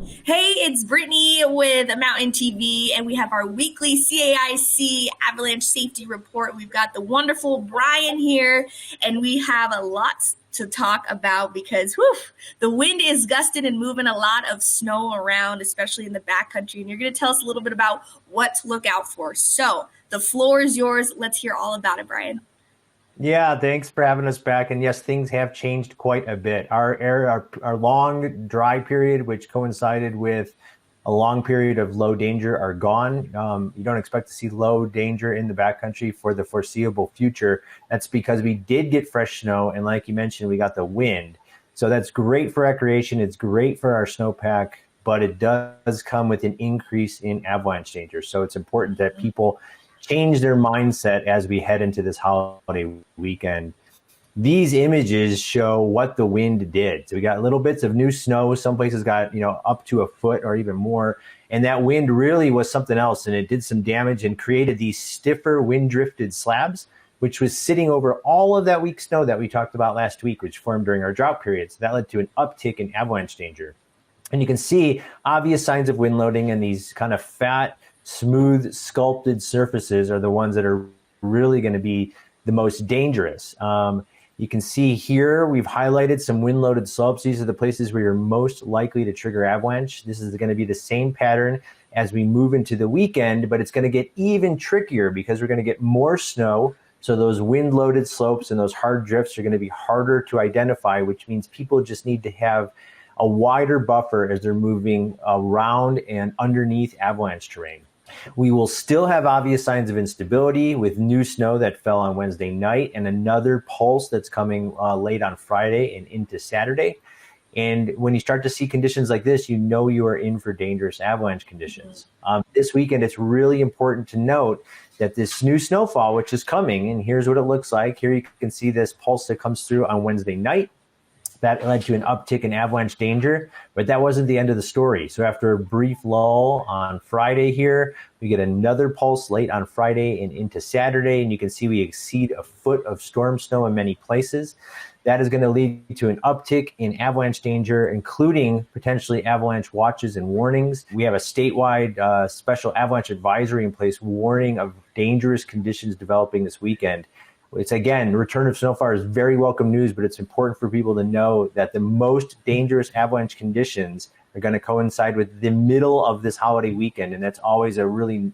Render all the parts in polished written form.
Hey, it's Brittany with Mountain TV, and we have our weekly CAIC Avalanche Safety Report. We've got the wonderful Brian here, and we have a lot to talk about because the wind is gusting and moving a lot of snow around, especially in the backcountry. And you're going to tell us a little bit about what to look out for. So the floor is yours. Let's hear all about it, Brian. Yeah, thanks for having us back. And yes, things have changed quite a bit. Our long dry period, which coincided with a long period of low danger, are gone. You don't expect to see low danger in the backcountry for the foreseeable future. That's because we did get fresh snow, and like you mentioned, we got the wind. So that's great for recreation. It's great for our snowpack, but it does come with an increase in avalanche danger. So it's important that people change their mindset as we head into this holiday weekend. These images show what the wind did. So we got little bits of new snow. Some places got, up to a foot or even more. And that wind really was something else. And it did some damage and created these stiffer wind drifted slabs, which was sitting over all of that weak snow that we talked about last week, which formed during our drought period. So that led to an uptick in avalanche danger. And you can see obvious signs of wind loading, and these kind of fat, smooth, sculpted surfaces are the ones that are really going to be the most dangerous. You can see here, we've highlighted some wind-loaded slopes. These are the places where you're most likely to trigger avalanche. This is going to be the same pattern as we move into the weekend, but it's going to get even trickier because we're going to get more snow. So those wind-loaded slopes and those hard drifts are going to be harder to identify, which means people just need to have a wider buffer as they're moving around and underneath avalanche terrain. We will still have obvious signs of instability with new snow that fell on Wednesday night and another pulse that's coming late on Friday and into Saturday. And when you start to see conditions like this, you know you are in for dangerous avalanche conditions. This weekend, it's really important to note that this new snowfall, which is coming, and here's what it looks like. Here you can see this pulse that comes through on Wednesday night. That led to an uptick in avalanche danger, but that wasn't the end of the story. So after a brief lull on Friday here, we get another pulse late on Friday and into Saturday, and you can see we exceed a foot of storm snow in many places. That is going to lead to an uptick in avalanche danger, including potentially avalanche watches and warnings. We have a statewide special avalanche advisory in place warning of dangerous conditions developing this weekend. It's, again, the return of snowfall is very welcome news, but it's important for people to know that the most dangerous avalanche conditions are going to coincide with the middle of this holiday weekend. And that's always a really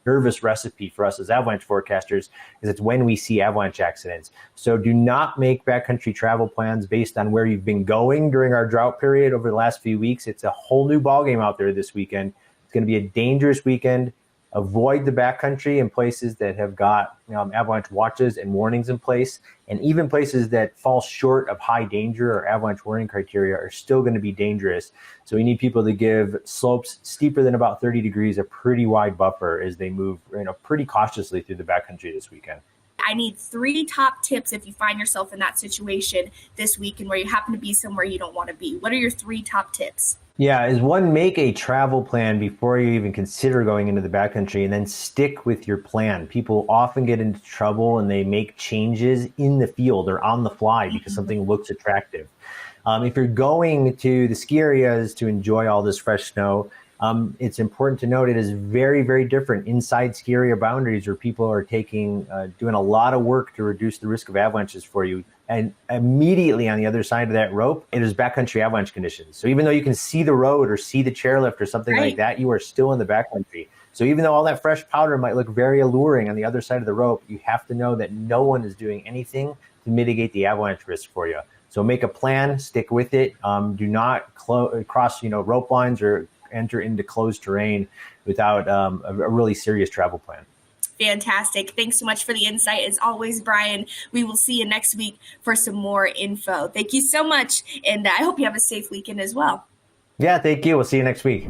nervous recipe for us as avalanche forecasters, is it's when we see avalanche accidents. So do not make backcountry travel plans based on where you've been going during our drought period over the last few weeks. It's a whole new ballgame out there this weekend. It's going to be a dangerous weekend. Avoid the backcountry in places that have got avalanche watches and warnings in place, and even places that fall short of high danger or avalanche warning criteria are still going to be dangerous. So we need people to give slopes steeper than about 30 degrees a pretty wide buffer as they move pretty cautiously through the backcountry this weekend. I need 3 top tips if you find yourself in that situation this week and where you happen to be somewhere you don't want to be. What are your 3 top tips? Yeah, is one, make a travel plan before you even consider going into the backcountry, and then stick with your plan. People often get into trouble and they make changes in the field or on the fly because something looks attractive. If you're going to the ski areas to enjoy all this fresh snow, it's important to note it is very, very different inside ski area boundaries where people are doing a lot of work to reduce the risk of avalanches for you. And immediately on the other side of that rope, it is backcountry avalanche conditions. So even though you can see the road or see the chairlift or something like that, you are still in the backcountry. So even though all that fresh powder might look very alluring on the other side of the rope, you have to know that no one is doing anything to mitigate the avalanche risk for you. So make a plan, stick with it. Do not cross rope lines or enter into closed terrain without a really serious travel plan. Fantastic. Thanks so much for the insight. As always, Brian, we will see you next week for some more info. Thank you so much. And I hope you have a safe weekend as well. Yeah, thank you. We'll see you next week.